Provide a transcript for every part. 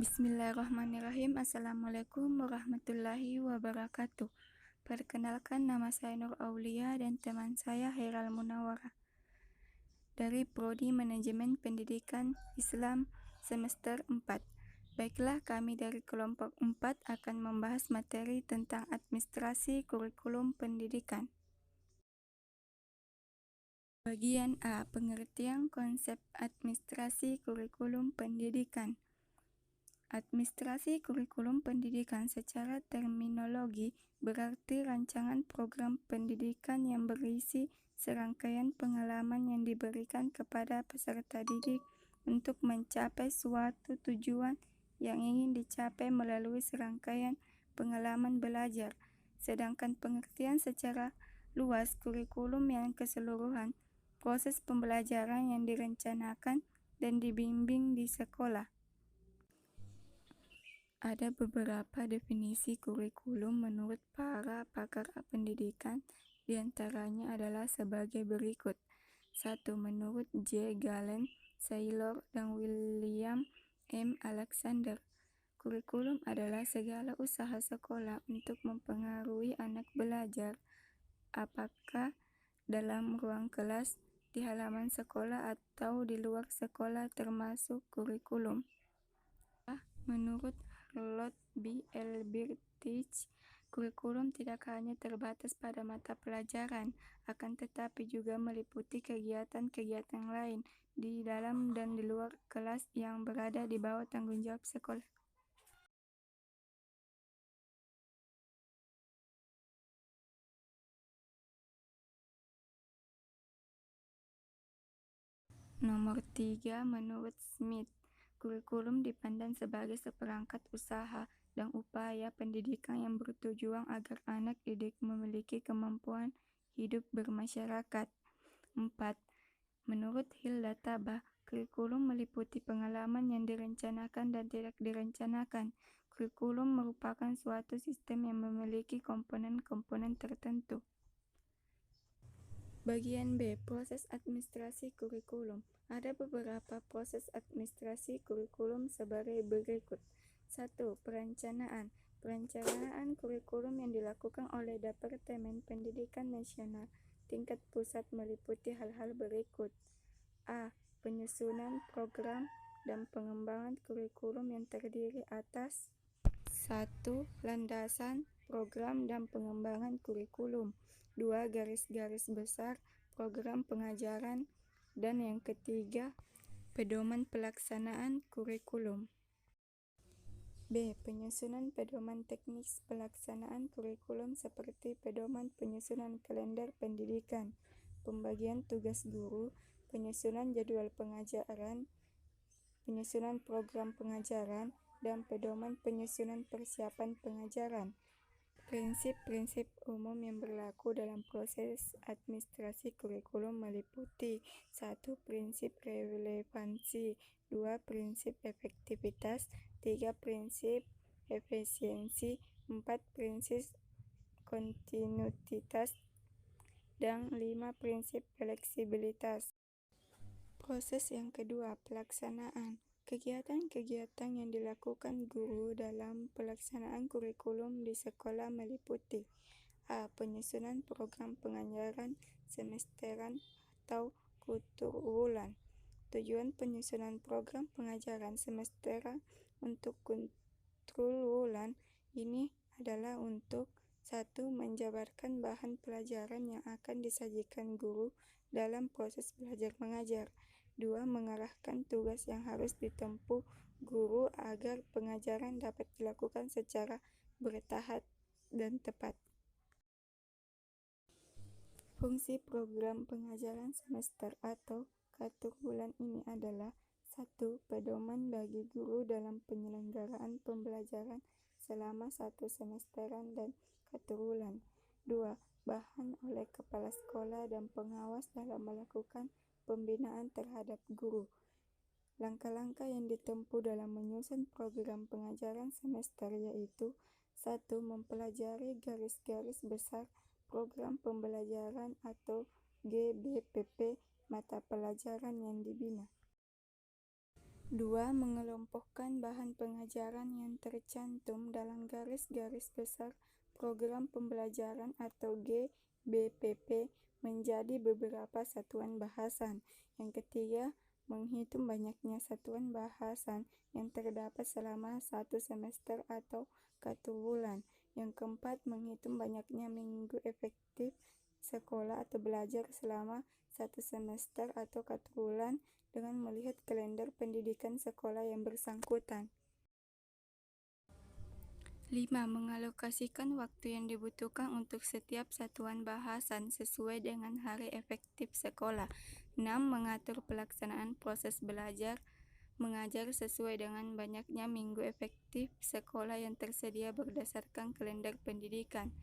Bismillahirrahmanirrahim. Assalamualaikum warahmatullahi wabarakatuh. Perkenalkan, nama saya Nur Aulia dan teman saya Hairal Munawwarah dari Prodi Manajemen Pendidikan Islam semester 4. Baiklah, kami dari kelompok 4 akan membahas materi tentang administrasi kurikulum pendidikan. Bagian A. Pengertian konsep administrasi kurikulum pendidikan. Administrasi kurikulum pendidikan secara terminologi berarti rancangan program pendidikan yang berisi serangkaian pengalaman yang diberikan kepada peserta didik untuk mencapai suatu tujuan yang ingin dicapai melalui serangkaian pengalaman belajar. Sedangkan pengertian secara luas kurikulum yang keseluruhan proses pembelajaran yang direncanakan dan dibimbing di sekolah. Ada beberapa definisi kurikulum menurut para pakar pendidikan, diantaranya adalah sebagai berikut. 1. Menurut J. Galen, Saylor, dan William M. Alexander, kurikulum adalah segala usaha sekolah untuk mempengaruhi anak belajar, apakah dalam ruang kelas, di halaman sekolah, atau di luar sekolah, termasuk kurikulum. Menurut Harold B. Elbridge, kurikulum tidak hanya terbatas pada mata pelajaran, akan tetapi juga meliputi kegiatan-kegiatan lain di dalam dan di luar kelas yang berada di bawah tanggung jawab sekolah. Nomor 3, menurut Smith, kurikulum dipandang sebagai seperangkat usaha dan upaya pendidikan yang bertujuan agar anak didik memiliki kemampuan hidup bermasyarakat. 4. Menurut Hilda Tabah, kurikulum meliputi pengalaman yang direncanakan dan tidak direncanakan. Kurikulum merupakan suatu sistem yang memiliki komponen-komponen tertentu. Bagian B. Proses administrasi kurikulum. Ada beberapa proses administrasi kurikulum sebagai berikut. 1. Perencanaan. Perencanaan kurikulum yang dilakukan oleh Departemen Pendidikan Nasional tingkat pusat meliputi hal-hal berikut. A. Penyusunan program dan pengembangan kurikulum yang terdiri atas 1. Landasan program dan pengembangan kurikulum. 2. Garis-garis besar program pengajaran. Dan yang ketiga, pedoman pelaksanaan kurikulum. B. Penyusunan pedoman teknis pelaksanaan kurikulum seperti pedoman penyusunan kalender pendidikan, pembagian tugas guru, penyusunan jadwal pengajaran, penyusunan program pengajaran, dan pedoman penyusunan persiapan pengajaran. Prinsip-prinsip umum yang berlaku dalam proses administrasi kurikulum meliputi 1. Prinsip relevansi, 2. Prinsip efektivitas, 3. Prinsip efisiensi, 4. Prinsip kontinuitas, dan 5. Prinsip fleksibilitas. Proses yang kedua, pelaksanaan. Kegiatan-kegiatan yang dilakukan guru dalam pelaksanaan kurikulum di sekolah meliputi A. Penyusunan program pengajaran semesteran atau kuturulan. Tujuan penyusunan program pengajaran semesteran untuk kuturulan ini adalah untuk 1. Menjabarkan bahan pelajaran yang akan disajikan guru dalam proses belajar mengajar. 2. Mengarahkan tugas yang harus ditempuh guru agar pengajaran dapat dilakukan secara bertahap dan tepat. Fungsi program pengajaran semester atau kuturulan ini adalah 1. Pedoman bagi guru dalam penyelenggaraan pembelajaran selama satu semesteran dan kuturulan. 2. Bahan oleh kepala sekolah dan pengawas dalam melakukan pembinaan terhadap guru. Langkah-langkah yang ditempuh dalam menyusun program pengajaran semester yaitu 1. Mempelajari garis-garis besar program pembelajaran atau GBPP mata pelajaran yang dibina. 2. Mengelompokkan bahan pengajaran yang tercantum dalam garis-garis besar program pembelajaran atau GBPP menjadi beberapa satuan bahasan. Yang ketiga, menghitung banyaknya satuan bahasan yang terdapat selama satu semester atau 1 bulan. Yang keempat, menghitung banyaknya minggu efektif sekolah atau belajar selama 1 semester atau 1 bulan dengan melihat kalender pendidikan sekolah yang bersangkutan. 5. Mengalokasikan waktu yang dibutuhkan untuk setiap satuan bahasan sesuai dengan hari efektif sekolah. 6. Mengatur pelaksanaan proses belajar mengajar sesuai dengan banyaknya minggu efektif sekolah yang tersedia berdasarkan kalender pendidikan.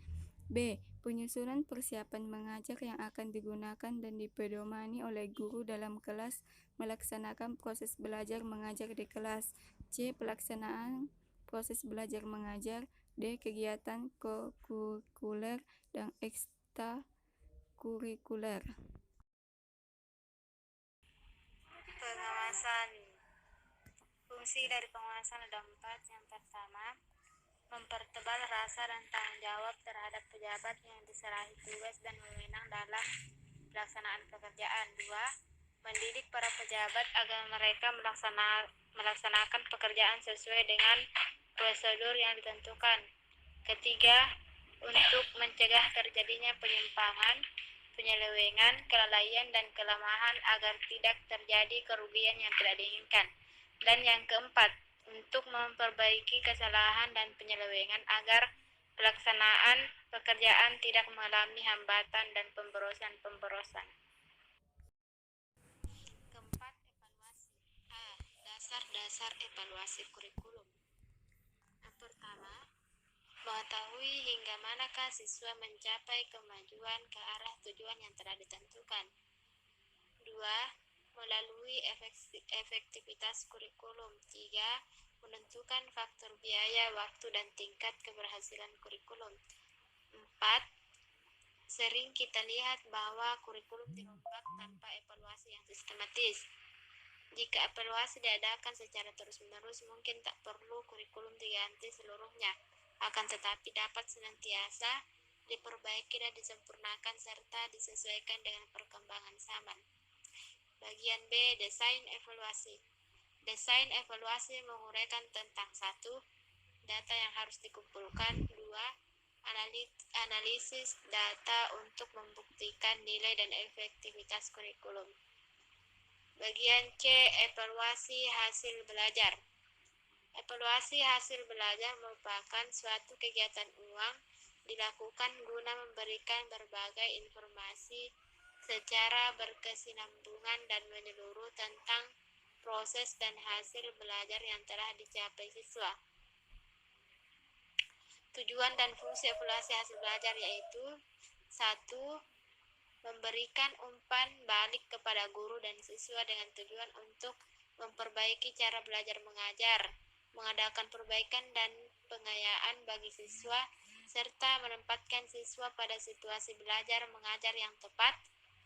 B. Penyusunan persiapan mengajar yang akan digunakan dan dipedomani oleh guru dalam kelas melaksanakan proses belajar mengajar di kelas. C. Pelaksanaan proses belajar mengajar. D. Kegiatan kurikuler dan ekstrakurikuler. Pengawasan. Fungsi dari pengawasan ada 4. Yang pertama, mempertebal rasa dan tanggung jawab terhadap pejabat yang diserahi tugas dan wewenang dalam pelaksanaan pekerjaan. 2. Mendidik para pejabat agar mereka melaksanakan pekerjaan sesuai dengan prosedur yang ditentukan. Ketiga, untuk mencegah terjadinya penyimpangan, penyelewengan, kelalaian, dan kelemahan agar tidak terjadi kerugian yang tidak diinginkan. Dan yang keempat, untuk memperbaiki kesalahan dan penyelewengan agar pelaksanaan pekerjaan tidak mengalami hambatan dan pemborosan. Keempat, evaluasi. A. Dasar-dasar evaluasi kurikulum. Yang pertama, mengetahui hingga manakah siswa mencapai kemajuan ke arah tujuan yang telah ditentukan. 2. Melalui efektivitas kurikulum. 3. Menentukan faktor biaya, waktu, dan tingkat keberhasilan kurikulum. 4. Sering kita lihat bahwa kurikulum dirombak tanpa evaluasi yang sistematis. Jika evaluasi diadakan secara terus-menerus, mungkin tak perlu kurikulum diganti seluruhnya, akan tetapi dapat senantiasa diperbaiki dan disempurnakan serta disesuaikan dengan perkembangan zaman. Bagian B. Desain evaluasi. Desain evaluasi menguraikan tentang 1. Data yang harus dikumpulkan. 2. Analisis data untuk membuktikan nilai dan efektivitas kurikulum. Bagian C. Evaluasi hasil belajar. Evaluasi hasil belajar merupakan suatu kegiatan uang dilakukan guna memberikan berbagai informasi secara berkesinambungan dan menyeluruh tentang proses dan hasil belajar yang telah dicapai siswa. Tujuan dan fungsi evaluasi hasil belajar yaitu 1. Memberikan umpan balik kepada guru dan siswa dengan tujuan untuk memperbaiki cara belajar mengajar, mengadakan perbaikan dan pengayaan bagi siswa, serta menempatkan siswa pada situasi belajar mengajar yang tepat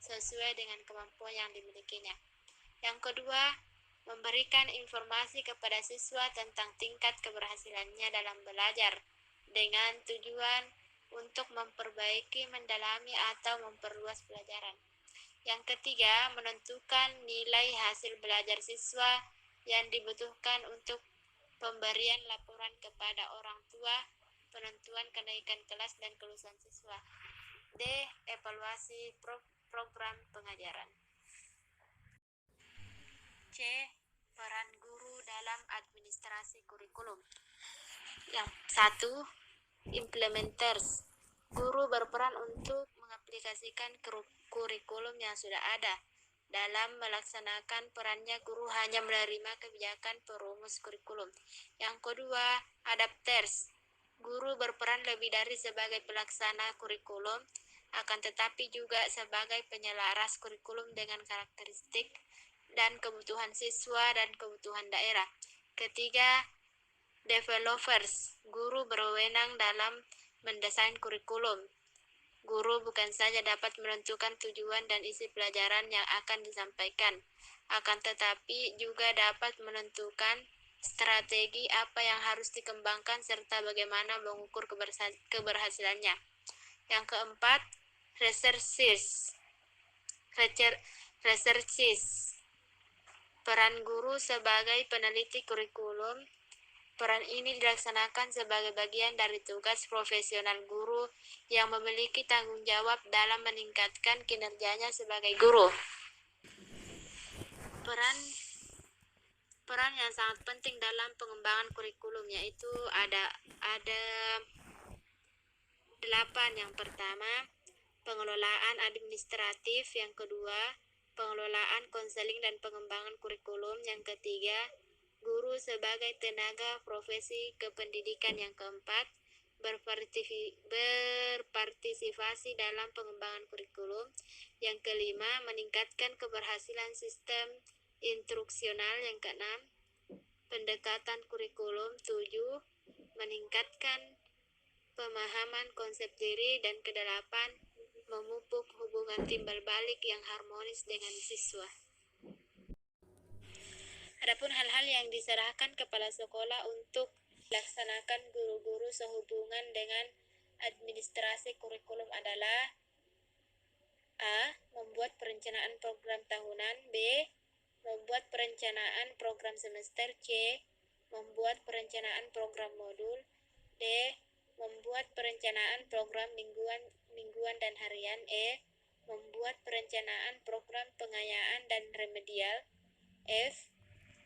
sesuai dengan kemampuan yang dimilikinya. Yang kedua, memberikan informasi kepada siswa tentang tingkat keberhasilannya dalam belajar dengan tujuan untuk memperbaiki, mendalami, atau memperluas pelajaran. Yang ketiga, menentukan nilai hasil belajar siswa yang dibutuhkan untuk pemberian laporan kepada orang tua, penentuan kenaikan kelas dan kelulusan siswa. D. Evaluasi program pengajaran. C. Peran guru dalam administrasi kurikulum. Yang 1. Implementers. Guru berperan untuk mengaplikasikan kurikulum yang sudah ada. Dalam melaksanakan perannya, guru hanya menerima kebijakan perumus kurikulum. Yang kedua, adapters. Guru berperan lebih dari sebagai pelaksana kurikulum, akan tetapi juga sebagai penyelaras kurikulum dengan karakteristik dan kebutuhan siswa dan kebutuhan daerah. Ketiga, developers. Guru berwenang dalam mendesain kurikulum. Guru bukan saja dapat menentukan tujuan dan isi pelajaran yang akan disampaikan, akan tetapi juga dapat menentukan strategi apa yang harus dikembangkan serta bagaimana mengukur keberhasilannya. Yang keempat, researches. Peran guru sebagai peneliti kurikulum. Peran ini dilaksanakan sebagai bagian dari tugas profesional guru yang memiliki tanggung jawab dalam meningkatkan kinerjanya sebagai guru. Peran yang sangat penting dalam pengembangan kurikulum yaitu ada 8. Yang pertama, pengelolaan administratif. Yang kedua, pengelolaan konseling dan pengembangan kurikulum. Yang ketiga, guru sebagai tenaga profesi kependidikan. Yang keempat, berpartisipasi dalam pengembangan kurikulum. Yang kelima, meningkatkan keberhasilan sistem instruksional. Yang keenam, pendekatan kurikulum. 7, meningkatkan pemahaman konsep diri. Dan kedelapan, memupuk hubungan timbal balik yang harmonis dengan siswa. Adapun hal-hal yang diserahkan kepala sekolah untuk dilaksanakan guru-guru sehubungan dengan administrasi kurikulum adalah A. Membuat perencanaan program tahunan. B. Membuat perencanaan program semester. C. Membuat perencanaan program modul. D. Membuat perencanaan program mingguan dan harian. E. Membuat perencanaan program pengayaan dan remedial. F.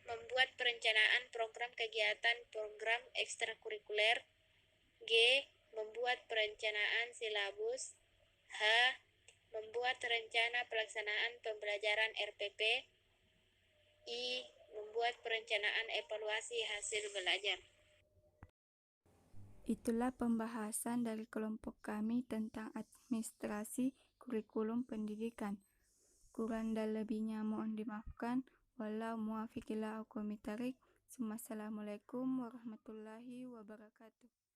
Membuat perencanaan program kegiatan program ekstrakurikuler. G. Membuat perencanaan silabus. H. Membuat rencana pelaksanaan pembelajaran RPP. I. Membuat perencanaan evaluasi hasil belajar. Itulah pembahasan dari kelompok kami tentang administrasi kurikulum pendidikan. Kurang dan lebihnya mohon dimaafkan. Wallahu muwaffiq ila aqwamit thoriq. Assalamualaikum warahmatullahi wabarakatuh.